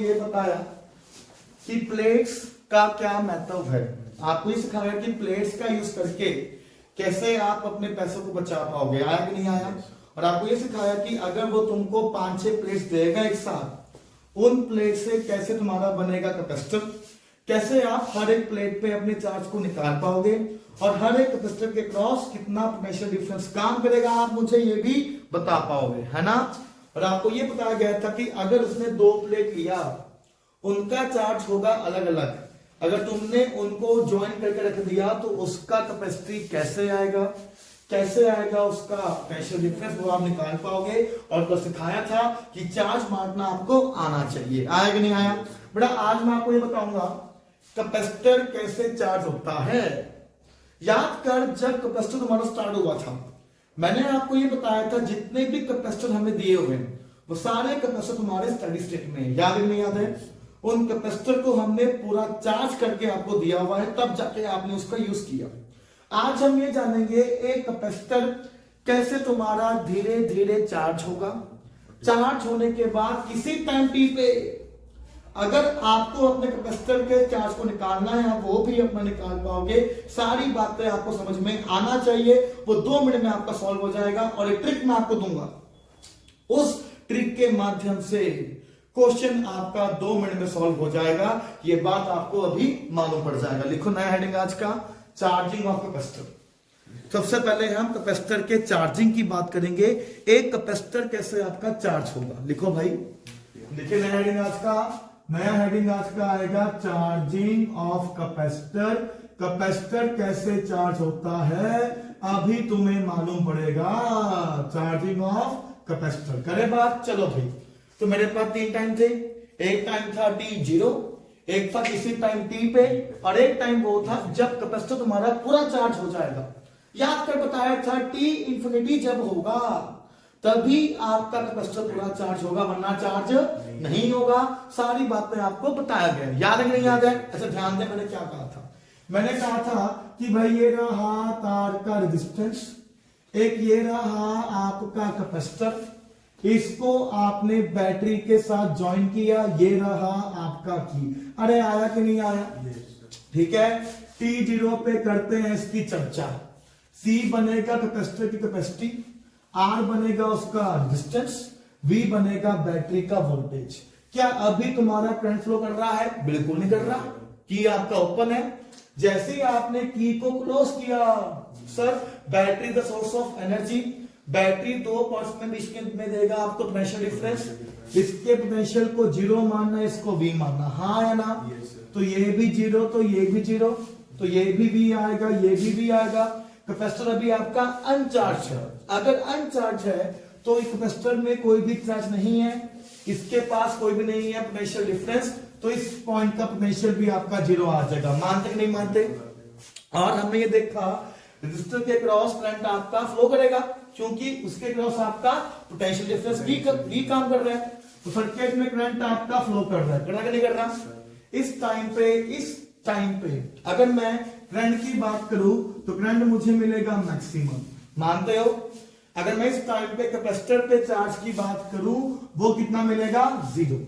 ये बताया कि प्लेट्स का क्या महत्व है, आपको ये सिखाया कि प्लेट्स का यूज करके कैसे आप अपने पैसों को बचा पाओगे, आया कि नहीं आया। और आपको ये सिखाया कि अगर वो तुमको 5-6 प्लेट्स देगा एक साथ, उन प्लेट से कैसे तुम्हारा बनेगा कैपेसिटर, कैसे आप हर एक प्लेट पे अपने चार्ज को निकाल पाओगे, और हर एक कैपेसिटर के क्रॉस कितना पोटेंशियल डिफरेंस काम करेगा आप मुझे ये भी बता पाओगे, है ना। और आपको ये बताया गया था कि अगर उसने 2 प्लेट लिया, उनका चार्ज होगा अलग अलग, अगर तुमने उनको ज्वाइन करके रख दिया तो उसका कैपेसिटी कैसे आएगा, कैसे आएगा उसका पोटेंशियल डिफरेंस, वो आप निकाल पाओगे। और तो सिखाया था कि चार्ज बांटना आपको आना चाहिए, आया कि नहीं आया बेटा। आज मैं आपको ये बताऊंगा कैपेसिटर कैसे चार्ज होता है। याद कर, जब कैपेसिटर तुम्हारा स्टार्ट हुआ था, मैंने आपको ये बताया था जितने भी कैपेसिटर हमें दिए हुए हैं वो सारे कैपेसिटर तुम्हारे स्टडी स्टेट में, याद नहीं याद है। उन कैपेसिटर को हमने पूरा चार्ज करके आपको दिया हुआ है, तब जाके आपने उसका यूज किया। आज हम ये जानेंगे एक कैपेसिटर कैसे तुम्हारा धीरे धीरे चार्ज होगा। चार्ज होने के बाद किसी टाइम टी पे अगर आपको अपने कैपेसिटर के चार्ज को निकालना है, आप वो भी अपना निकाल पाओगे। सारी बातें आपको समझ में आना चाहिए, वो 2 मिनट में आपका सॉल्व हो जाएगा। और एक ट्रिक मैं आपको दूंगा, उस ट्रिक के माध्यम से क्वेश्चन आपका 2 मिनट में सॉल्व हो जाएगा। ये बात आपको अभी मालूम पड़ जाएगा। लिखो नया हेडिंग आज का, चार्जिंग ऑफ कैपेसिटर। सबसे पहले हम कैपेसिटर के चार्जिंग की बात करेंगे, एक कैपेसिटर कैसे आपका चार्ज होगा। लिखो भाई, लिखिए नया हेडिंग आज का, नया हेडिंग आज का आएगा चार्जिंग ऑफ कैपेसिटर। कैपेसिटर कैसे चार्ज होता है अभी तुम्हें मालूम पड़ेगा, चार्जिंग ऑफ कैपेसिटर। करे बात, चलो भाई। तो मेरे पास 3 टाइम थे, एक टाइम था t0, एक था किसी टाइम t पे, और एक टाइम वो था जब कैपेसिटर तुम्हारा पूरा चार्ज हो जाएगा। याद कर बताया था t इंफिनिटी जब होगा तभी आपका कैपेसिटर पूरा चार्ज होगा, वरना चार्ज नहीं होगा। सारी बातें आपको बताया गया, याद है कि नहीं याद है। अच्छा ध्यान दे, मैंने क्या कहा था, मैंने कहा था कि भाई ये रहा तार का रेजिस्टेंस, एक ये रहा आपका कैपेसिटर, इसको आपने बैटरी के साथ ज्वाइन किया, ये रहा आपका की। अरे आया कि नहीं आया, ठीक है। t0 पे करते हैं इसकी चर्चा। C बनेगा कैपेसिटर की कैपेसिटी, R बनेगा उसका रेजिस्टेंस, V बनेगा बैटरी का वोल्टेज। क्या अभी तुम्हारा करंट फ्लो कर रहा है? बिल्कुल नहीं कर रहा, की आपका ओपन है। जैसे ही आपने की को क्लोज किया, sir battery the source of energy, battery 2 percent में देगा आपको पोटेंशियल डिफरेंस। इसके पोटेंशियल को 0 मानना, इसको V मानना, हाँ या ना। तो ये भी 0, तो ये भी 0, तो ये भी V आएगा, ये भी V आएगा। कैपेसिटर अभी आपका अनचार्ज है। अगर अनचार्ज है तो कैपेसिटर में कोई भी चार्ज नहीं है, इसके पास कोई भी नहीं है पोटेंशियल डिफरेंस, तो इस पॉइंट का पोटेंशियल भी आपका 0 आ जाएगा। मानते कि नहीं मानते। और हमने ये देखा रेजिस्टर के क्रॉस करंट आपका फ्लो करेगा, क्योंकि उसके क्रॉस आपका पोटेंशियल डिफरेंस भी काम कर रहा है। तो सर्किट में करंट आपका फ्लो कर रहा है, कर रहा है नहीं कर रहा। इस टाइम पे अगर मैं करंट की बात करूं तो करंट मुझे मिलेगा मैक्सिमम, मानते हो। अगर मैं इस टाइम पे कैपेसिटर पे चार्ज की बात करूं वो कितना मिलेगा? 0।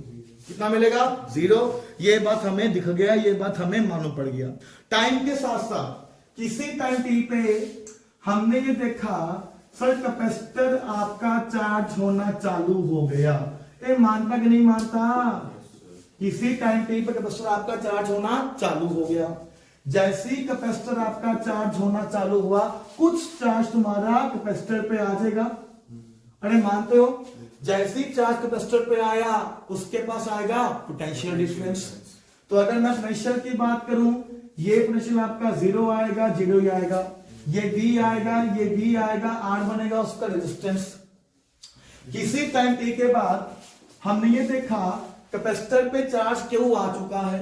कितना मिलेगा? 0। ये बात हमें दिख गया, ये बात हमें मालूम पड़ गया। टाइम के साथ साथ किसी टाइम टी पे हमने ये देखा सर कैपेसिटर आपका चार्ज होना चालू हो गया। ये मानता कि नहीं मानता? किसी टाइम टी पे कैपेसिटर आपका चार्ज होना चालू हो गया। जैसे ही कैपेसिटर आपका चार्ज होना चालू हुआ, कुछ चार्ज तुम्हारा कैपेसिटर पे आ जाएगा। अरे मानते हो? जैसे ही चार्ज कैपेसिटर पे आया उसके पास आएगा पोटेंशियल डिफरेंस। तो अगर मैं पोटेंशियल की बात करूं, ये पोटेंशियल आपका 0 आएगा, 0 ही आएगा, ये V आएगा, ये V आएगा, R बनेगा उसका रेजिस्टेंस। किसी टाइम t के बाद हमने ये देखा कैपेसिटर पे चार्ज Q आ चुका है,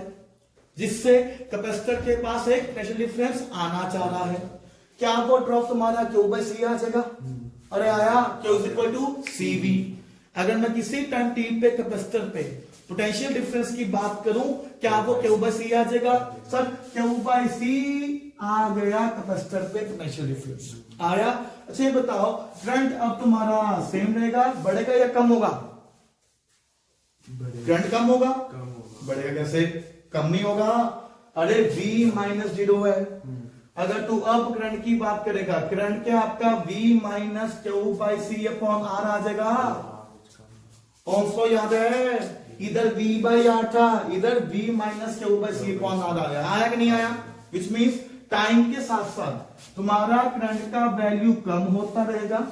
जिससे कैपेसिटर के पास एक पोटेंशियल डिफरेंस आना चाह रहा है। क्या वो ड्रॉप तुम्हारा Q/C आ जाएगा? अरे आया, Q = CV। अगर मैं किसी टाइम t पे कैपेसिटर पे पोटेंशियल डिफरेंस की बात करूं, क्या वो Q/C आ जाएगा? सर Q/C आ गया कैपेसिटर पे पोटेंशियल डिफरेंस आया। अच्छा ये बताओ करंट अब तुम्हारा सेम रहेगा, बढ़ेगा या कम होगा? करंट कम होगा, बढ़ेगा कैसे? कम नहीं होगा। अरे V माइनस 0 है। अगर तू अब करंट की बात करेगा, करंट क्या आपका V minus Q by C upon R आ जाएगा। ओम्स लॉ याद है, इधर V बाई आर था, इधर V minus Q by C upon R आ गया। आया कि नहीं आया? विच मीन्स टाइम के साथ साथ तुम्हारा करंट का वैल्यू कम होता रहेगा।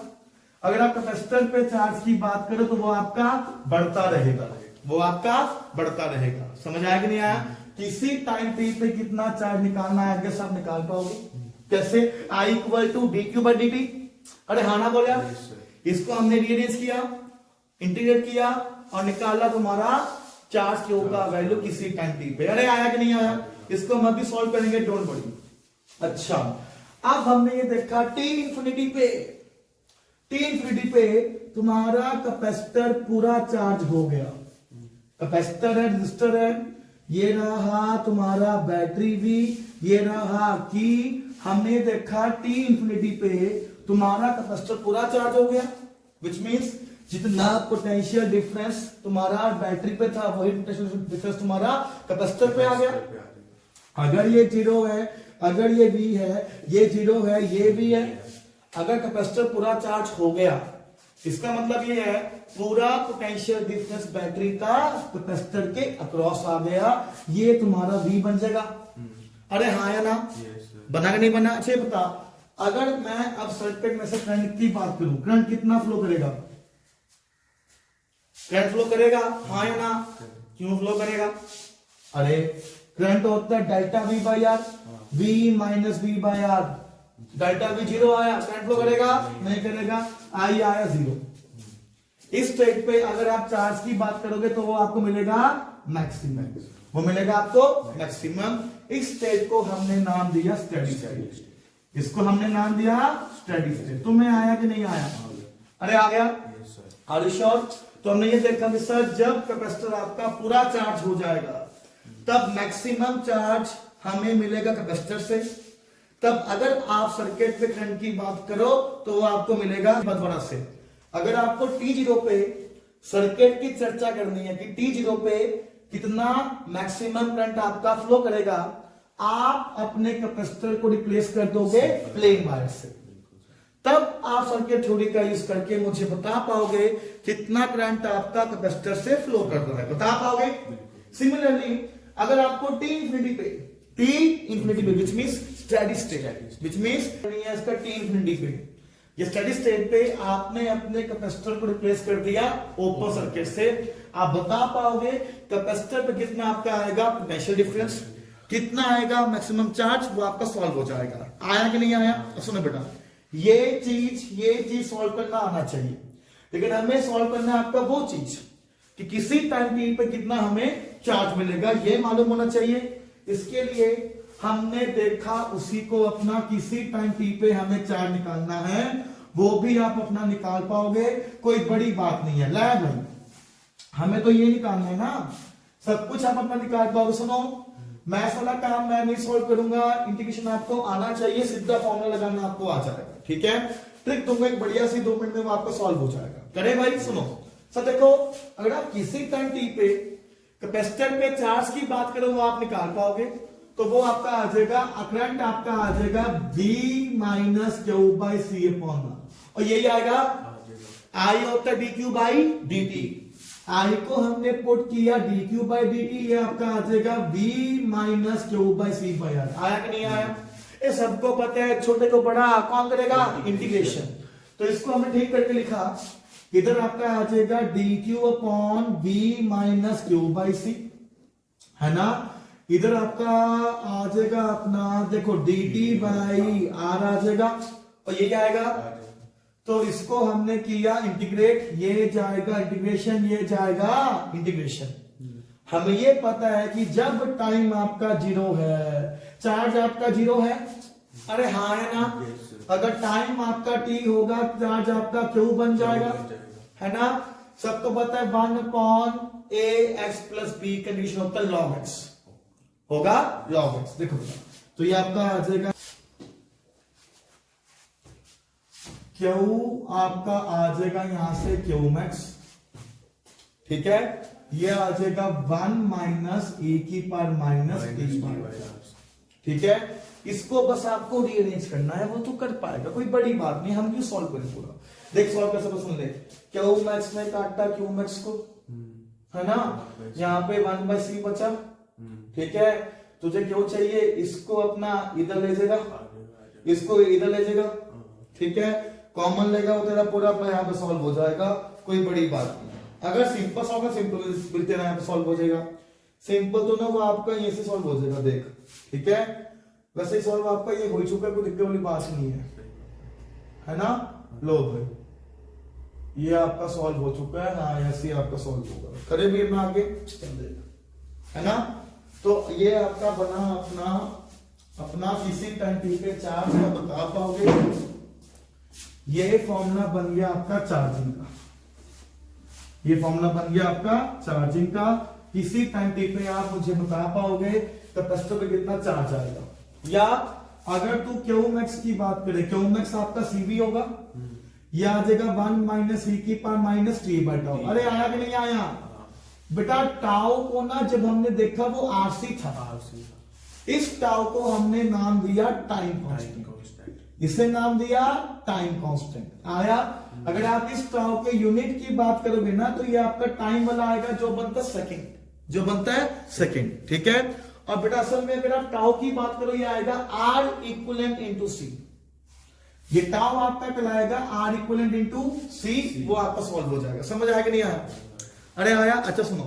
अगर आप कैपेसिटर पे चार्ज की बात करें तो वो आपका बढ़ता रहेगा, वो आपका बढ़ता रहेगा। समझ आया कि नहीं आया? किसी टाइम टी पे कितना चार्ज निकालना है आगे सब निकाल पाओगे। कैसे? I equal to D Q by D T. अरे हाँ ना बोले आप? इसको हमने रीअरेंज किया, इंटीग्रेट किया और निकाला तुम्हारा चार्ज क्यू का वैल्यू किसी टाइम टी पे। अरे आया कि नहीं आया? इसको हम अभी सॉल्व करेंगे, डोंट वरी। अच्छा, अब हमने ये देखा टी इंफिनिटी पे, टी इंफिनिटी पे तुम्हारा कैपेसिटर पूरा चार्ज हो गया। कैपेसिटर है, रजिस्टर है, ये रहा तुम्हारा बैटरी भी, ये रहा की। हमने देखा टी इंफिनिटी पे तुम्हारा कैपेसिटर पूरा चार्ज हो गया, विच मीन्स जितना पोटेंशियल डिफरेंस तुम्हारा बैटरी पे था वही पोटेंशियल डिफरेंस तुम्हारा कैपेसिटर पे आ गया। अगर ये 0 है, अगर ये V है, ये 0 है, ये भी है। अगर कैपेसिटर पूरा चार्ज हो गया, इसका मतलब ये है पूरा पोटेंशियल डिफरेंस बैटरी का कैपेसिटर के अक्रॉस आ गया, ये तुम्हारा V बन जाएगा। अरे हाँ या ना? बना कि नहीं बना? अच्छा बता, अगर मैं अब सर्किट में से करंट की बात करूं, करंट कितना फ्लो करेगा? करंट फ्लो करेगा, हाँ या ना? क्यों फ्लो करेगा? अरे करंट होता है delta V by R, V minus V by R. Delta V 0 आया, करंट फ्लो करेगा? नहीं करेगा। I आया 0। इस स्टेट पे अगर आप चार्ज की बात करोगे तो वो आपको मिलेगा मैक्सिमम, वो मिलेगा आपको मैक्सिमम। इस स्टेट को हमने नाम दिया स्टेडी स्टेट, इसको हमने नाम दिया स्टेडी स्टेट। तुम्हें आया कि नहीं आया? अरे आ गया। Are you sure? तो हमने ये देखा कि सर जब कैपेसिटर आपका पूरा चार्ज हो जाएगा तब मैक्सिमम चार्ज हमें मिलेगा कैपेसिटर से। तब अगर आप सर्किट पे करंट की बात करो तो वो आपको मिलेगा बदवरा से। अगर आपको T0 पे सर्किट की चर्चा करनी है कि T0 पे कितना मैक्सिमम करंट आपका फ्लो करेगा, आप अपने कैपेसिटर को रिप्लेस कर दोगे प्लेन वायर से। तब आप सर्किट थ्योरी का यूज करके मुझे बता पाओगे कितना करंट आपका कैपेसिटर से फ्लो कर रहा है, बता पाओगे। सिमिलरली अगर आपको T इंफिनिटी पे which means steady state, which means इसका T इंफिनिटी पे, ये स्टेडी स्टेट पे आपने अपने कैपेसिटर को रिप्लेस कर दिया ओपन सर्किट से, आप बता पाओगे कैपेसिटर पे कितना आपका आएगा पोटेंशियल डिफरेंस, कितना आएगा मैक्सिमम चार्ज, वो आपका सॉल्व हो जाएगा। आया कि नहीं आया? सुनो बेटा, ये चीज सॉल्व करना आना चाहिए, लेकिन हमें सॉल्व करना है आपका वो चीज कि किसी टाइम टी पे कितना हमें चार्ज मिलेगा, ये मालूम होना चाहिए। इसके लिए हमने देखा उसी को अपना किसी टाइम टी पे हमें चार्ज निकालना है, वो भी आप अपना निकाल पाओगे, कोई बड़ी बात नहीं है। ला भाई, हमें तो ये निकालना है ना, सब कुछ आप अपना निकाल पाओगे। सुनो, मैथ्स वाला काम मैं नहीं सॉल्व करूंगा, इंटीग्रेशन आपको आना चाहिए, सीधा फॉर्मूला लगाना आपको आ जाएगा, ठीक है। ट्रिक दूंगा एक बढ़िया सी, 2 मिनट में वो आपका सॉल्व हो जाएगा। करे भाई? सुनो सब देखो, अगर आप किसी टाइम टी पे कैपेसिटर पे चार्ज की बात करो वो आप निकाल पाओगे, तो वो आपका आ जाएगा, करंट आपका आ जाएगा V minus Q by C upon, और यही आएगा I होता है dq बाई dt। I को हमने पुट किया dq बाई dt, ये आपका आ जाएगा V minus Q by C by R. आया कि नहीं आया? ये सबको पता है, छोटे को बड़ा कौन करेगा? इंटीग्रेशन। तो इसको हमने ठीक करके लिखा, इधर आपका आ जाएगा dq upon V minus Q by C, है ना। इधर आपका आ जाएगा अपना देखो dt बाई आर आ जाएगा, और ये क्या आएगा? तो इसको हमने किया इंटीग्रेट, ये जाएगा इंटीग्रेशन, ये जाएगा इंटीग्रेशन। हमें ये पता है कि जब टाइम आपका 0 है, चार्ज आपका 0 है। अरे हाँ है ना? अगर टाइम आपका t होगा, चार्ज आपका q बन जाएगा, है ना। सबको पता है 1/ax प्लस b कंडीशन होता है log x, होगा log x। देखो तो ये आपका आ जाएगा Q, आपका आ जाएगा यहां से Q max, ठीक है। ये आ जाएगा 1 माइनस ए की पावर माइनस टी बाई। ठीक है, इसको बस आपको रीअरेंज करना है, वो तो कर पाएगा, कोई बड़ी बात नहीं। हम क्यों सॉल्व करें पूरा, देख सॉल्व कैसे तो सुन ले। क्यू मैक्स में काटा क्यू मैक्स को, है ना, यहाँ पे 1/c बचा। ठीक है, तुझे क्यों चाहिए, इसको अपना इधर ले जाएगा, इसको इधर ले जाएगा। ठीक है, कॉमन लेगा वो तेरा पूरा अपना यहाँ पे सॉल्व हो जाएगा, कोई बड़ी बात नहीं। अगर सिंपल सॉल्व है, सिंपल बिल्कुल यहाँ पे सॉल्व हो जाएगा। सिंपल तो ना वो आपका ये से सॉल्व हो जाएगा, देख। ठीक है, वैसे सॉल्व आपका ये हो चुका है, कोई दिक्कत वाली बात नहीं है ना। लो भाई, ये आपका सॉल्व हो चुका है। हाँ, ऐसे आपका सॉल्व होगा, करे भी अपना आगे चल देगा, है ना। तो ये आपका बना अपना किसी टाइम टी पे चार्ज का बता पाओगे। ये फॉर्मूला बन गया आपका चार्जिंग का, ये फॉर्मूला बन गया आपका चार्जिंग का। किसी टाइम टी पे आप मुझे बता पाओगे कैपेसिटर पे कितना चार्ज आएगा। या अगर तू क्यू मैक्स की बात करे, क्यू मैक्स आपका सीवी होगा, यह आ जाएगा 1 माइनस ई की power minus T by tau. अरे आया कि नहीं आया बेटा। टाउ को ना जब हमने देखा वो आरसी था, इस टाउ को हमने नाम दिया टाइम कांस्टेंट, इसे नाम दिया टाइम कांस्टेंट। आया, अगर आप इस टाउ के यूनिट की बात करोगे ना तो ये आपका टाइम वाला आएगा जो बनता है सेकंड, जो बनता है सेकंड। ठीक है, और बेटा असल में अगर आप टाउ की बात करो, ये आएगा आर इक्विवेलेंट इंटू सी। ये टाउ आपका कहलाएगा आर इक्विवेलेंट इंटू सी, वो आपका सॉल्व हो जाएगा। समझ आया कि नहीं आया? अरे आया। अच्छा सुनो,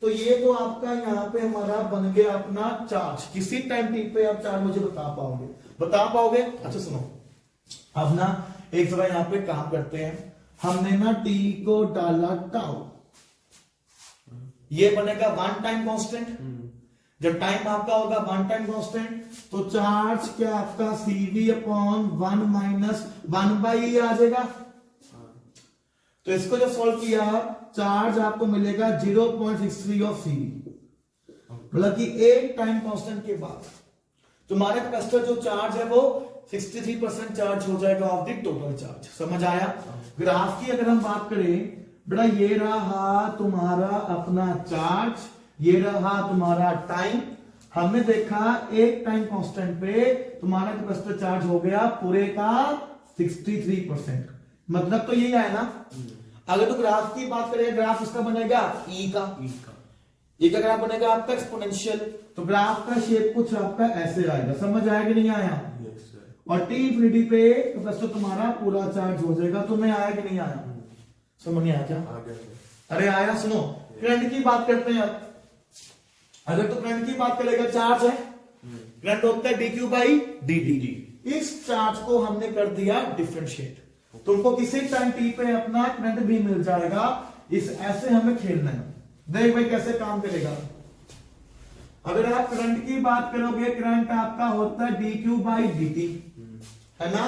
तो ये तो आपका यहाँ पे हमारा बन गया अपना चार्ज। किसी टाइम टी पे आप चार्ज मुझे बता पाओगे? अच्छा सुनो, अब ना एक जरा यहाँ पे काम करते हैं। हमने ना टी को डाला टाउ, ये बनेगा 1 टाइम कांस्टेंट। जब टाइम आपका होगा 1 टाइम कांस्टेंट, तो चार्ज क्या आपका CV अपॉन 1 माइनस 1/e आ जाएगा। तो इसको जब सॉल्व किया, चार्ज आपको मिलेगा 0.63 ऑफ CV, मतलब कि 1 टाइम कांस्टेंट के बाद तुम्हारे कैपेसिटर जो चार्ज है वो 63% चार्ज हो जाएगा ऑफ द टोटल चार्ज। समझ आया? ग्राफ की अगर हम बात करें बेटा, ये रहा तुम्हारा अपना चार्ज, ये रहा तुम्हारा टाइम। हमने देखा 1 टाइम कांस्टेंट पे तुम्हारा कैपेसिटर चार्ज हो गया पूरे का 63%, मतलब तो यही आया ना। अगर तो ग्राफ की बात करें, ग्राफ इसका बनेगा ई का ग्राफ बनेगा आपका एक्सपोनेंशियल, तो ग्राफ का शेप कुछ आपका ऐसे आएगा। समझ आया कि नहीं आया? और टी इंफिनिटी पे कैपेसिटर तुम्हारा पूरा चार्ज हो जाएगा। तुम्हें आया कि नहीं आया? समझ नहीं आया क्या? अरे आया। सुनो, करंट की बात करते हैं। अगर तो करंट की बात करेगा, चार्ज है, करंट होता है dq बाई dt। इस चार्ज को हमने कर दिया डिफरेंशिएट, तुमको किसी टाइम t पे अपना करंट भी मिल जाएगा। इस ऐसे हमें खेलना है। देख भाई कैसे काम करेगा। अगर आप करंट की बात करोगे, करंट आपका होता है dq बाई dt, है ना।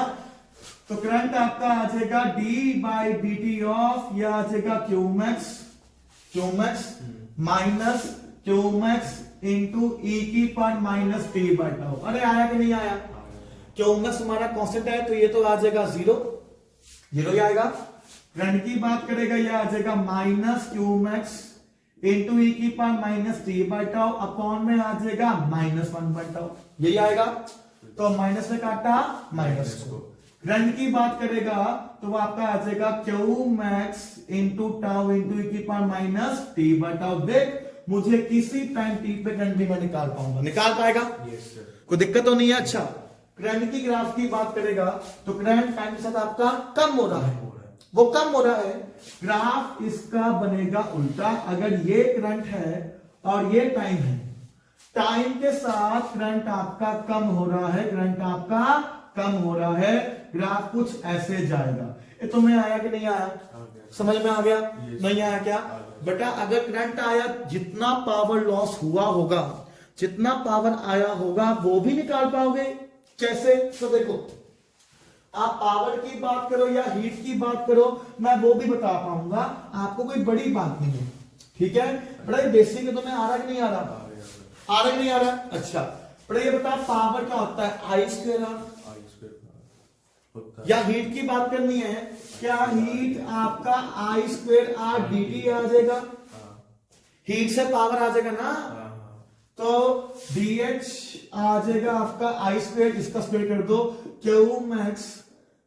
तो करंट आपका आ जाएगा d बाई dt ऑफ, यह आ जाएगा q max minus q max into e की power minus T by tau. अरे आया कि नहीं आया? क्यू मैक्स हमारा कांस्टेंट है, तो ये तो आ जाएगा 0 ही आएगा। करंट की बात करेगा, ये आ जाएगा minus q max into e की power minus T by tau, upon में आ जाएगा -1 बाई टाउ, यही आएगा। तो माइनस में काटा माइनस को। करंट की बात करेगा तो वो आपका आ जाएगा q max into tau into e की power minus T by tau. देख, मुझे किसी टाइम टी पे करंट भी मैं निकाल पाऊंगा, निकाल पाएगा? यस सर, कोई दिक्कत तो नहीं है। अच्छा, करंट की ग्राफ की बात करेगा तो करंट टाइम के साथ आपका कम हो रहा है, वो कम हो रहा है। ग्राफ इसका बनेगा उल्टा। अगर ये करंट है और ये टाइम है, टाइम के साथ करंट आपका कम हो रहा है, करंट आपका कम हो रहा है, ग्राफ कुछ ऐसे जाएगा। ये तुम्हें आया कि नहीं आया? समझ में आ गया? नहीं आया क्या बेटा? अगर करंट आया, जितना पावर लॉस हुआ होगा, जितना पावर आया होगा, वो भी निकाल पाओगे। कैसे? तो देखो, आप पावर की बात करो या हीट की बात करो, मैं वो भी बता पाऊंगा, आपको कोई बड़ी बात नहीं है। ठीक है, बड़ा बेसिक है। तुम्हें आ रहा कि नहीं आ रहा? आ रहा कि नहीं आ रहा? अच्छा, बड़ा ये बता, पावर क्या होता है? आई स्क्वायर आर। या हीट की बात करनी है, क्या हीट आपका आई स्क्वायर आर dt आ जाएगा? हीट से पावर आ जाएगा ना, तो DH आ जाएगा आपका आई स्क्वायर, इसका स्क्वायर कर दो, क्यू मैक्स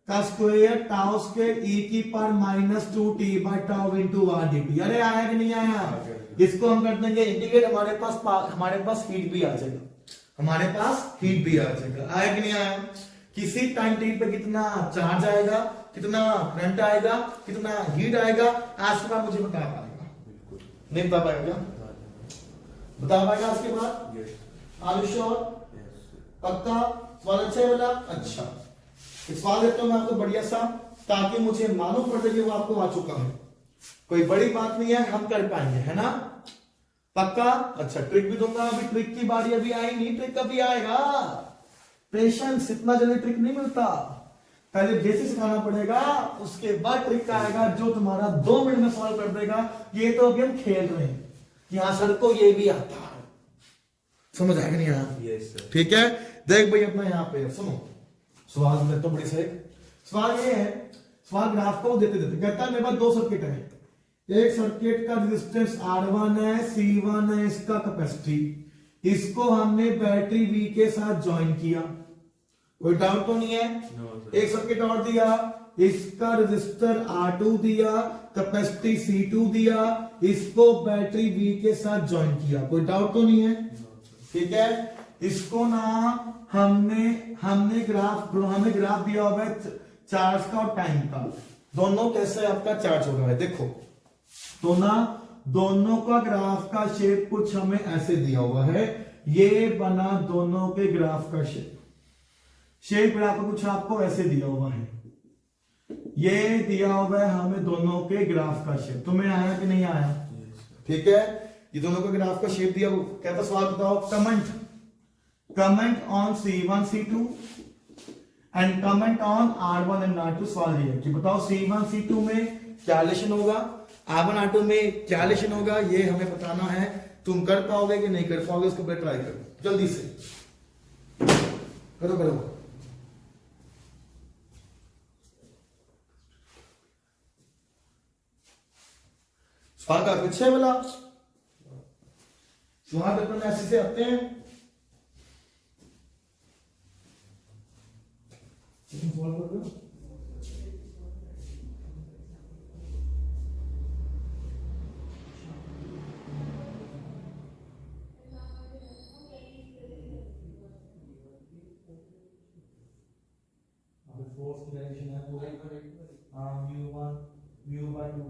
का स्क्वायर टाउ स्क्वायर ई की power -2t by tau into r dt। अरे आया कि नहीं आया? इसको हम कर देंगे इंटीग्रेट, हमारे पास हीट भी आ जाएगा, हमारे पास हीट भी आ जाएगा। आया कि नहीं आया? किसी टाइम टी पे कितना चार्ज आएगा, कितना करंट आएगा, कितना हीट आएगा, आज के बाद मुझे बता पाएगा? नहीं बता पाएगा? बता पाएगा आज के बाद? Are you sure? पक्का? सवाल अच्छा है वाला? अच्छा, इस सवाल देता हूं मैं आपको बढ़िया सा, ताकि मुझे मालूम पड़ जाए कि वो आपको आ चुका है। कोई बड़ी बात नहीं है, हम कर पाएंगे, है ना? पक्का? अच्छा, ट्रिक भी दूंगा। अभी ट्रिक की बारी अभी आई नहीं, ट्रिक कभी आएगा। पेशेंस, इतना जल्दी ट्रिक नहीं मिलता, पहले बेसिक सिखाना पड़ेगा, उसके बाद ट्रिक आएगा जो तुम्हारा 2 मिनट में सॉल्व कर देगा। ये तो अभी हम खेल रहे हैं, यहां सर को ये भी आता है, समझ आएगा नहीं यहाँ? ठीक है, देख भाई अपना यहाँ पे सुनो सवाल देता हूं बड़ी से। सवाल ये है, सवाल ग्राफ को देते देते कहता है मेरे पास 2 सर्किट है, एक सर्किट का रेजिस्टेंस R1 है, C1 है, इसका कैपेसिटी, इसको हमने बैटरी V के साथ ज्वाइन किया, कोई डाउट तो नहीं है? एक सर्किट और दिया, इसका रेजिस्टर R2 दिया, कैपेसिटी C2 दिया, इसको बैटरी V के साथ ज्वाइन किया, कोई डाउट तो नहीं है? ठीक है, इसको ना हमने ग्राफ दिया हुआ है चार्ज का और टाइम का, दोनों कैसे आपका चार्ज हो रहा है। देखो तो ना दोनों का ग्राफ का शेप कुछ हमें ऐसे दिया हुआ है, ये बना दोनों के ग्राफ का शेप ग्राफ कुछ आपको ऐसे दिया हुआ है, ये दिया हुआ है हमें दोनों के ग्राफ का शेप। तुम्हें आया कि नहीं आया? ठीक है, ये दोनों का ग्राफ का शेप दिया। कहता सवाल बताओ, comment on C1 C2 and comment on R1 and R2। सवाल ये है कि बताओ C1 C2 में क्या रिलेशन होगा, R1 R2 में क्या रिलेशन होगा, ये हमें बताना है। तुम कर पाओगे कि नहीं कर पाओगे, इसको पहले ट्राई करो, जल्दी से करो। सवाल का पीछे वाला सवाल पेपर में ऐसे से आते हैं, सवाल कर दो। फोर्स की डायरेक्शन है पूरे u/2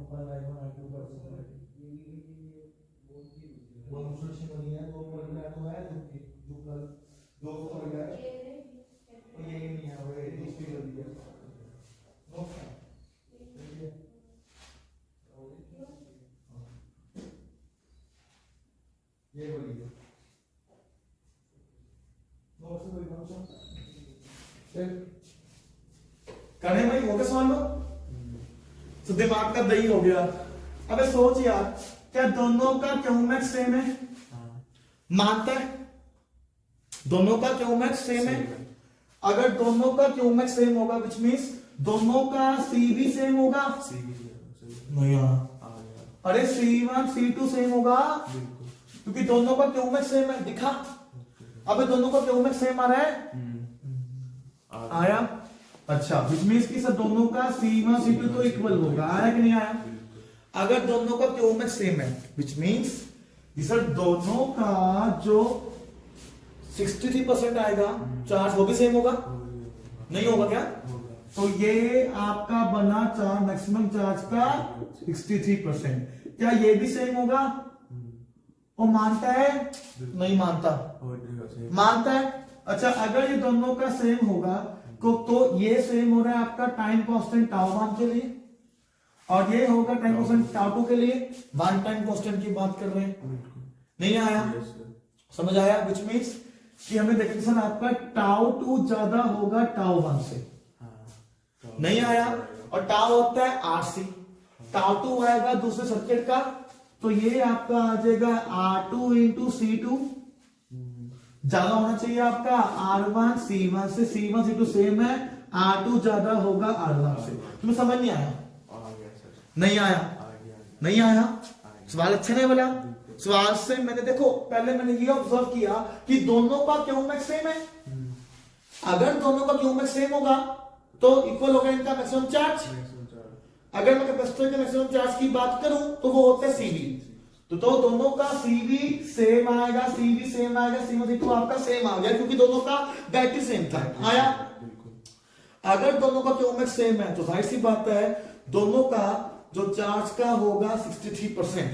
पर i1 i2 पर वो इंस्ट्रक्शन बनी है, वो पॉइंट तो है जो कल दो पॉइंट है, तो ये नहीं है, वो दूसरी वाली है। नो ये वाली है, नो से कोई फंक्शन करने में हो गया सवाल लो, तो दिमाग का दही हो गया। अबे सोच यार, क्या दोनों का क्यूमैक्स सेम है? मानता है दोनों का क्यूमैक्स सेम है? अगर दोनों का क्यूमैक्स सेम होगा विच मींस दोनों का सी भी सेम होगा? नहीं यार, अरे C1 C2 सेम होगा क्योंकि दोनों का क्यूमैक्स सेम है। दिखा, अबे दोनों का क्यूमैक्स सेम आ रहा है, आया? अच्छा, विच मींस कि सर दोनों का C1 C2 तो इक्वल होगा, आया कि नहीं आया? अगर दोनों का क्यूमैक्स सेम है विच मींस सर दोनों का जो 63% आएगा चार्ज वो भी सेम होगा, नहीं होगा क्या? तो ये आपका बना चार्ज, मैक्सिमम चार्ज का 63%। क्या ये भी सेम होगा? वो मानता है? नहीं मानता, मानता है। अच्छा, अगर ये दोनों का सेम होगा तो ये सेम हो रहा है आपका टाइम कांस्टेंट τ1 के लिए, और ये होगा टाइम कांस्टेंट τ2 के लिए। वन टाइम कांस्टेंट की बात कर रहे हैं, नहीं आया? समझ आया? विच मींस कि हमें डेफिनेशन आपका τ2 ज्यादा होगा τ1 से, नहीं आया? और τ होता है RC, τ2 आएगा दूसरे सर्किट का, तो ये आपका आ जाएगा R2 इंटू C2, ज्यादा होना चाहिए आपका R1 C1 से, C1 C2 सेम है, R2 ज्यादा होगा R1 से। तुम्हें समझ नहीं आया? नहीं आया? नहीं आया? सवाल अच्छा नहीं बोला? सवाल से मैंने देखो पहले मैंने ये ऑब्जर्व किया कि दोनों का क्यूमेक्स सेम है। अगर दोनों का क्यूमेक्स सेम होगा तो इक्वल होगा इनका मैक्सिमम चार्ज। अगर मैं कैपेसिटर के मैक्सिमम चार्ज की बात करूं तो वो होता है सीवी। तो दोनों का सीवी सेम आएगा, सीवी सेम आएगा, सीवी तो आपका सेम आ गया क्योंकि दोनों का बैटरी सेम था। आया? अगर दोनों का क्यूमेक्स सेम है तो जाहिर सी बात है दोनों का जो चार्ज का होगा 63%,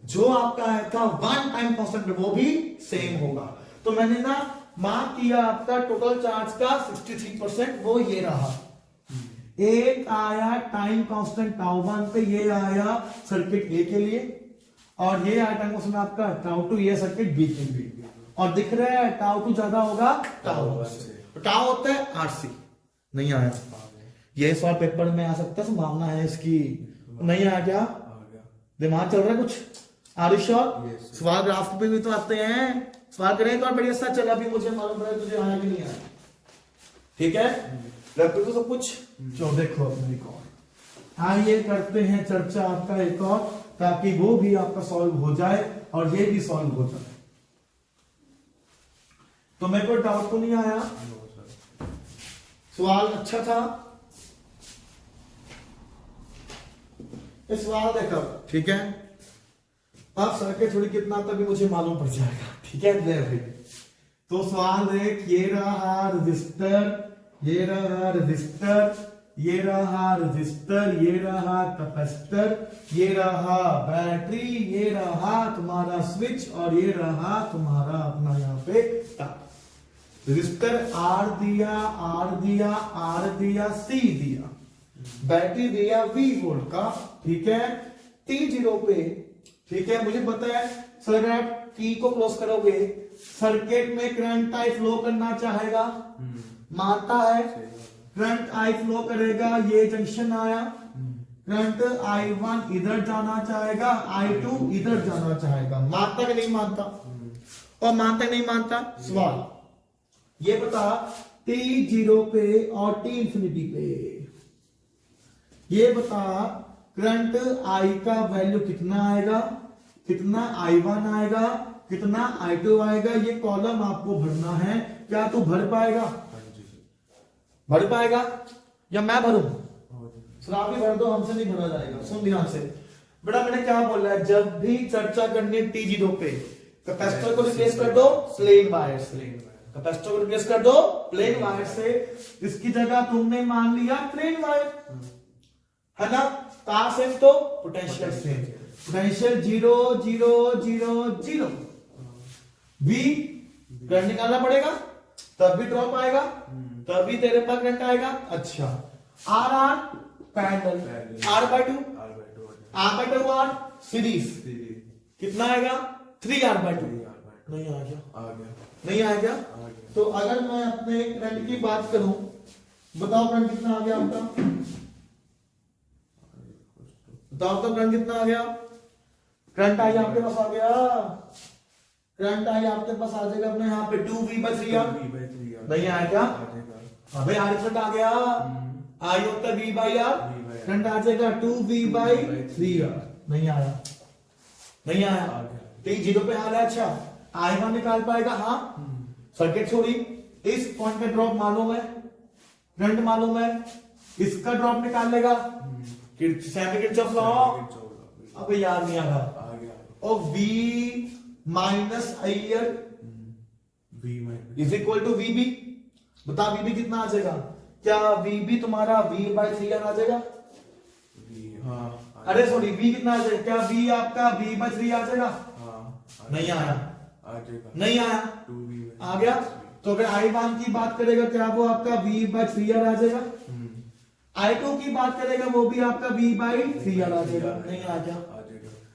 जो आपका है था वन टाइम कांस्टेंट वो भी सेम होगा। तो मैंने ना मार्क किया आपका टोटल चार्ज का 63%, वो ये रहा। एक आया टाइम कांस्टेंट टाउ 1 पे, ये आया सर्किट ए के लिए, और ये आया टाइम कांस्टेंट आपका टाउ 2, ये सर्किट बी के लिए। और दिख रहा है टाउ 2 ज्यादा होगा टाउ 1 से। टाउ होता है आरसी। नहीं आया? ये सवाल पेपर में आ सकता है, संभावना है इसकी। नहीं आया क्या? दिमाग चल रहा है कुछ? Are you sure? सवाल ग्राफ पे भी तो आते हैं, सवाल करें तो बढ़िया सा चला भी, मुझे मालूम पड़ा तुझे आया कि नहीं आया। ठीक है, रखो तो सब कुछ। चलो देखो अपने एक और आइए करते हैं चर्चा आपका एक और, ताकि वो भी आपका सॉल्व हो जाए और ये भी सॉल्व हो जाए। तो मेरे को डाउट तो नहीं आया? सवाल अच्छा था। इस सवाल देखो, ठीक है। अब सर्किट थोड़ी कितना आता भी मुझे मालूम पड़ जाएगा। ठीक है, तो सवाल देख, ये रहा रजिस्टर, ये रहा रजिस्टर, ये रहा रजिस्टर, ये रहा कैपेसिटर, ये रहा बैटरी, ये रहा तुम्हारा स्विच, और ये रहा तुम्हारा अपना यहाँ पे तार। रजिस्टर आर दिया, आर दिया, आर दिया, सी दिया, बैटरी दिया V वोल्ट का। ठीक है, T0 पे, ठीक है, मुझे पता है सर आप T को क्लोज करोगे सर्किट में करंट आई फ्लो करना चाहेगा, मानता है करंट आई फ्लो करेगा। ये जंक्शन आया, करंट I1 इधर जाना चाहेगा, I2 इधर जाना चाहेगा। मानता कि नहीं मानता? और मानता नहीं मानता? सवाल ये बता, T0 पे और T इंफिनिटी पे ये बता करंट I का वैल्यू कितना आएगा, कितना I1 आएगा, कितना I2 आएगा। ये कॉलम आपको भरना है। क्या तू भर पाएगा? भर पाएगा या मैं भरूं? सर आप ही भर दो, हमसे नहीं भरा जाएगा। सुन ध्यान से बेटा, मैंने क्या बोला है, जब भी चर्चा करनी है T0 पे, कैपेसिटर को रिप्लेस कर दो प्लेन वायर से, कैपेसिटर को रिप्लेस कर दो प्लेन वायर से। इसकी जगह तुमने मान लिया प्लेन वायर, है ना। तार सेम तो potential same, potential 0 0 0 0। V current निकालना पड़ेगा, तब भी ड्रॉप आएगा, तभी तेरे पास करंट आएगा। अच्छा, R R parallel, R by 2, R by 2 R series, कितना आएगा? 3R by 2। नहीं आ गया? नहीं आ गया? तो अगर मैं अपने करंट की बात करूं, बताओ करंट कितना आ गया आपका? बताओ तो करंट कितना आ गया? करंट आई आपके पास आ गया, करंट आई आपके पास आ जाएगा अपने यहाँ पे 2V/3R। नहीं आया क्या? अबे आर करंट आ गया, आई होता है V/R, करंट आ जाएगा 2V/3R। नहीं आया? नहीं आया? T0 पे हाल है। अच्छा, I1 निकाल पाएगा? हाँ। सर्किट छोड़ी, इस पॉइंट पे ड्रॉप मालूम है, करंट मालूम है, इसका ड्रॉप निकाल लेगा, किरचॉफ लॉ। अब याद नहीं आ रहा। और V माइनस IR is equal to VB। बता VB कितना आ जाएगा? क्या VB तुम्हारा V/3R आ जाएगा? हाँ। अरे सॉरी, V कितना आ जाएगा? क्या V आपका V/3 आ जाएगा? नहीं आया? नहीं आया? आ गया? तो अगर I1 की बात करेगा, क्या वो आपका V/3R आ जाएगा? I2 की बात करेगा, वो भी आपका V/3R आ जाएगा। नहीं आ गया?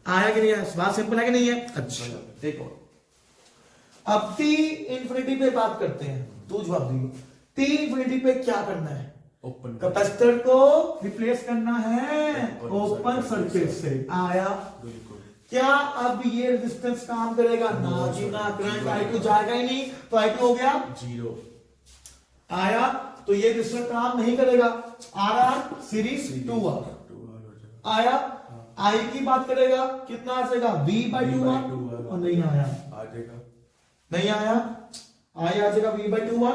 आया कि नहीं आया? बात सिंपल है कि नहीं है? अच्छा, देखो अब T इंफिनिटी पे बात करते हैं। तू जवाब दियो, T इंफिनिटी पे क्या करना है? ओपन कैपेसिटर को रिप्लेस करना है ओपन सर्किट से। आया? क्या अब ये रेजिस्टेंस काम करेगा? ना जी ना, करंट I2 जाएगा ही नहीं, तो I2 हो गया 0। आया? तो ये रेजिस्टेंस काम नहीं करेगा। RR सीरीज 2R आया? आई की बात करेगा कितना आ जाएगा V बाई 2 और नहीं आया, आ जाएगा, नहीं आया, आई आ जाएगा V बाई 2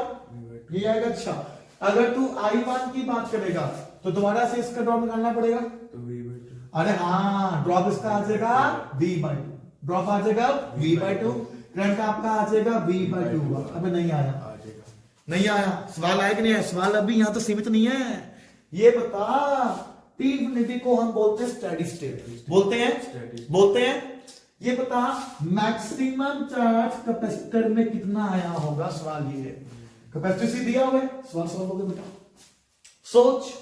ये आएगा। अच्छा अगर तू I1 की बात करेगा तो दोबारा से इसका ड्रॉप निकालना पड़ेगा, तो V बाई 2, अरे हाँ ड्रॉप इसका आ जाएगा V बाई 2, ड्रॉप आ जाएगा V बाई 2, करंट आपका आ जाएगा V बाई 2। अबे नहीं आया, आ जाएगा, नहीं आया। सवाल आया कि नहीं है? सवाल अभी यहाँ तो सीमित नहीं है। ये बता टी इन्फिनिटी को हम बोलते हैं स्टेडी स्टेट, बोलते हैं, बोलते हैं। ये बता मैक्सिमम चार्ज कैपेसिटर में कितना आया होगा, सवाल ये है। कैपेसिटी दिया हुआ है, सवाल सॉल्व हो गया बेटा। सोच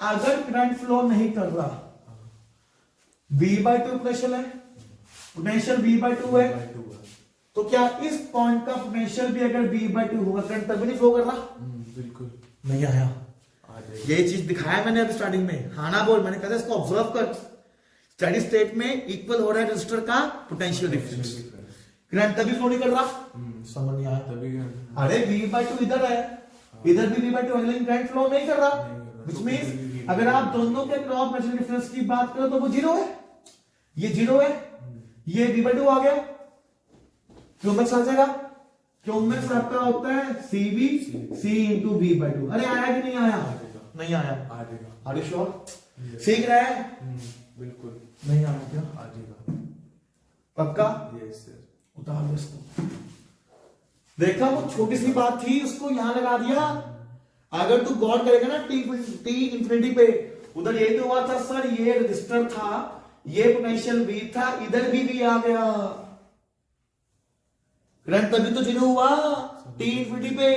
अगर करंट फ्लो नहीं कर रहा, V बाई 2 पोटेंशियल है, पोटेंशियल V बाई 2 है, तो क्या इस पॉइंट का पोटेंशियल भी अगर V बाई 2 होगा करंट तभी नहीं फ्लो कर रहा? बिल्कुल नहीं आया। ये चीज दिखाया मैंने अभी स्टार्टिंग में, हाँ ना बोल, मैंने कहा इसको ऑब्जर्व कर। स्टेडी स्टेट में इक्वल हो रहा है रेजिस्टर का पोटेंशियल डिफरेंस, करंट तभी फ्लो नहीं कर रहा, समझ नहीं आया तभी। अरे V बाई 2 इधर है, इधर भी V बाई 2 है, लेकिन करंट फ्लो नहीं कर रहा, व्हिच मींस अगर आप दोनों के क्रॉस पोटेंशियल डिफरेंस की बात करो तो वो जीरो है, ये जीरो है, ये V बाई 2 आ गया, क्यूमेक्स आ जाएगा। क्यूमेक्स आपका होता है CV C into V by 2। अरे आया कि नहीं आया? नहीं आया, आ जाएगा। Are you sure? सीख रहा है? बिल्कुल नहीं आया क्या? आ जाएगा, पक्का? Yes sir. उतार दो इसको। देखा वो छोटी सी बात थी, उसको यहां लगा दिया। अगर तू गौर करेगा ना टी इंफिनिटी पे, उधर ये तो हुआ था सर, ये रजिस्टर था, ये पोटेंशियल V था, इधर भी V आ गया, करंट तभी तो जीरो हुआ टी इंफिनिटी पे।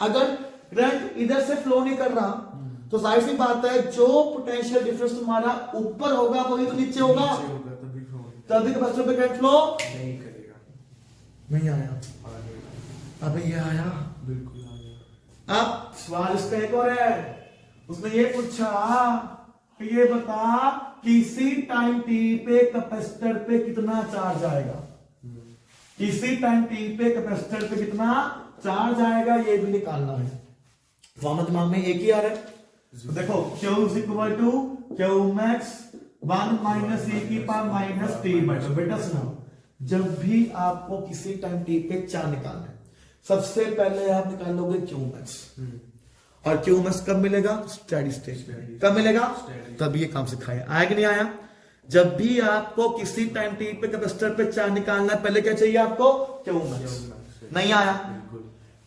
अगर करंट इधर से फ्लो नहीं कर रहा तो जाहिर सी बात है जो पोटेंशियल डिफरेंस तुम्हारा ऊपर होगा वही तो नीचे होगा, तभी कैपेसिटर पे करंट फ्लो नहीं करेगा। नहीं आया, अबे ये आया, बिल्कुल आ गया। अब सवाल इसका एक और है, उसने ये पूछा कि ये बता किसी टाइम टी पे कैपेसिटर पे कितना चार्ज आएगा, किसी टाइम टी पे कैपेसिटर पे कितना चार्ज आएगा, ये भी निकालना है। फॉर्मूला दिमाग में एक ही आ रहा है, तो देखो Q is equal to Q max 1 minus e की पावर माइनस टी बाई 2। बेटा सुनो, जब भी आपको किसी टाइम टी पे चार्ज निकालना है, सबसे पहले आप निकालोगे Q मैक्स, और Q मैक्स कब मिलेगा? Steady state. कब मिलेगा? तब ये काम सिखाया, आया कि नहीं आया? जब भी आपको किसी टाइम टी पे कैपेसिटर पे चार्ज निकालना है, पहले क्या चाहिए आपको? Q max. नहीं आया,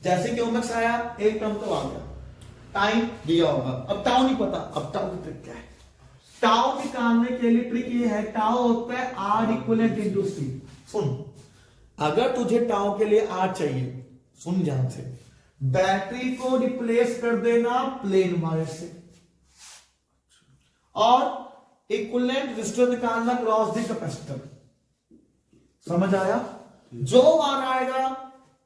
जैसे Q मैक्स आया एक टर्म तो आ गया, टाइम दिया होगा, अब टाउ नहीं पता, अब टाउ की ट्रिक क्या है? टाउ निकालने के लिए ट्रिक ये है, टाउ होता है R इक्विवेलेंट इनटू C। सुन, अगर तुझे टाउ के लिए R चाहिए, सुन ध्यान से, बैटरी को रिप्लेस कर देना प्लेन वायर से, और इक्विवेलेंट रेजिस्टेंस निकालना क्रॉस द कैपेसिटर। समझ आया? जो R आएगा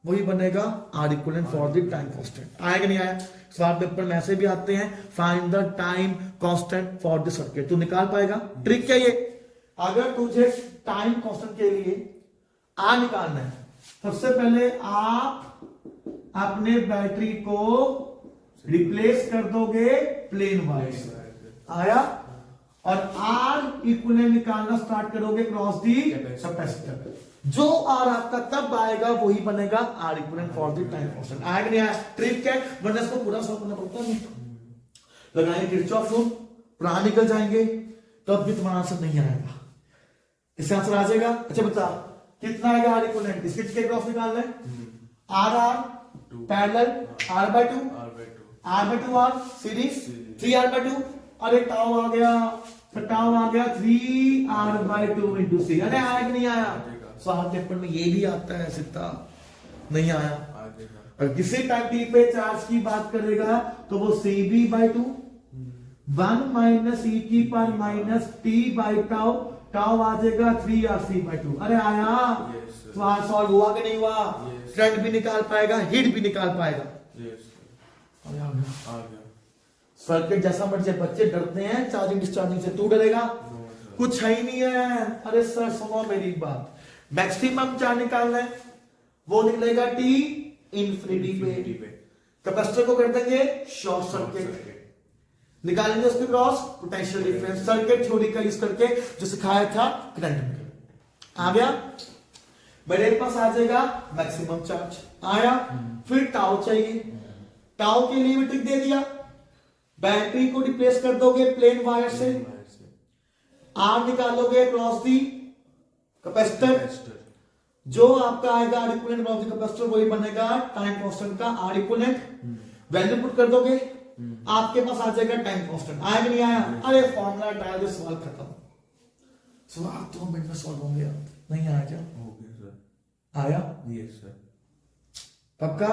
वही बनेगा R equivalent for the time constant. आएगा नहीं आया? सवाल पेपर में ऐसे भी आते हैं, find the time constant for the circuit. तू निकाल पाएगा? ट्रिक क्या ये, अगर तुझे टाइम कांस्टेंट के लिए R निकालना है, सबसे पहले आप अपने बैटरी को रिप्लेस कर दोगे प्लेन वायर से, आया, और R इक्विवेलेंट निकालना स्टार्ट करोगे क्रॉस दी कैपेसिटर। जो R आपका तब आएगा वही बनेगा R equivalent for the time constant. आएगा नहीं आया? ट्रिक क्या है, वरना इसको पूरा सॉल्व करना पड़ता है। लगाएंगे किरचॉफ रूल, पुराना निकल जाएंगे, तब भी तुम्हारा आंसर नहीं आएगा। इससे आंसर आ जाएगा। अच्छा बता कितना आएगा R इक्विवेलेंट, इसके कितने क्रॉस निकालना है? R parallel R by 2, R by 2 R series 3R by 2, अरे टाउ आ गया, तो टाउ आ गया 3R बाय 2 इंटू C। अरे आया कि नहीं आया? सवाल पेपर में ये भी आता है, सीधा नहीं आया। और किसी टाइम टी पे चार्ज की बात करेगा तो वो CV बाय 2 1 माइनस e की power minus t by tau, tau आ जाएगा 3RC बाय 2। अरे आया? सवाल सॉल्व हुआ कि नहीं हुआ? करंट भी निकाल पाएगा, हीट भी निकाल पाएगा। अरे आ गया। सर्किट जैसा मर्जी, बच्चे डरते हैं चार्जिंग डिस्चार्जिंग से, तू डरेगा? कुछ है ही नहीं है। अरे सर सुनो मेरी बात, मैक्सिमम चार्ज निकालना है, वो निकलेगा टी इंफिनिटी पे, कैपेसिटर को कर देंगे शॉर्ट सर्किट, निकालेंगे उसके cross potential difference circuit theory का यूज करके जो सिखाया था करंट में। आ गया। मेरे पास आ जाएगा मैक्सिमम चार्ज आया। फिर टाउ चाहिए, टाउ के लिए भी ट्रिक दे दिया, बैटरी को रिप्लेस कर दोगे प्लेन वायर से, आर निकालोगे क्रॉस दी कैपेसिटर, जो आपका आएगा R equivalent cross the capacitor वही बनेगा टाइम कांस्टेंट का आर इक्विवेलेंट। वैल्यू पुट कर दोगे, आपके पास आ जाएगा टाइम कांस्टेंट। आया कि नहीं आया? अरे फॉर्मूला डाल दो, सवाल खत्म। सवाल 2 मिनट में सॉल्व होंगे। नहीं आया क्या? हो गया सर। आया? Yes sir. पक्का?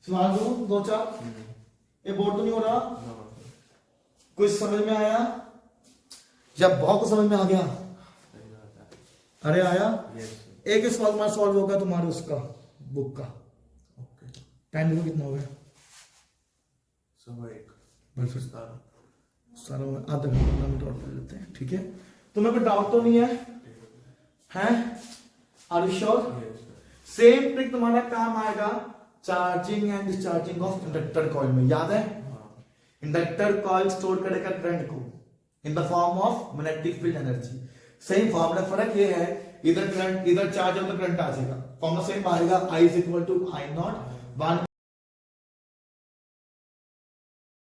सवाल दो 2-4। ये बोर्ड तो नहीं हो रहा? कुछ समझ में आया? जब बहुत कुछ समझ में आ गया? अरे आया? एक ही सवाल तुम्हारा सॉल्व होगा तुम्हारे उसका बुक का। टाइम देखो कितना हो गया? 1:15 सारा आधा घंटा 15 मिनट और कर लेते हैं, ठीक है? तुम्हें कोई डाउट तो नहीं है? हैं? Are you sure? Same trick तुम्हारा काम आएगा charging and discharging of inductor coil में, याद है? इंडक्टर कॉइल स्टोर करेगा करंट को in the form of magnetic field energy. Same formula, फर्क ये है इधर करंट इधर चार्ज और करंट आ जाएगा, फॉर्मूला सेम आएगा I = I0 1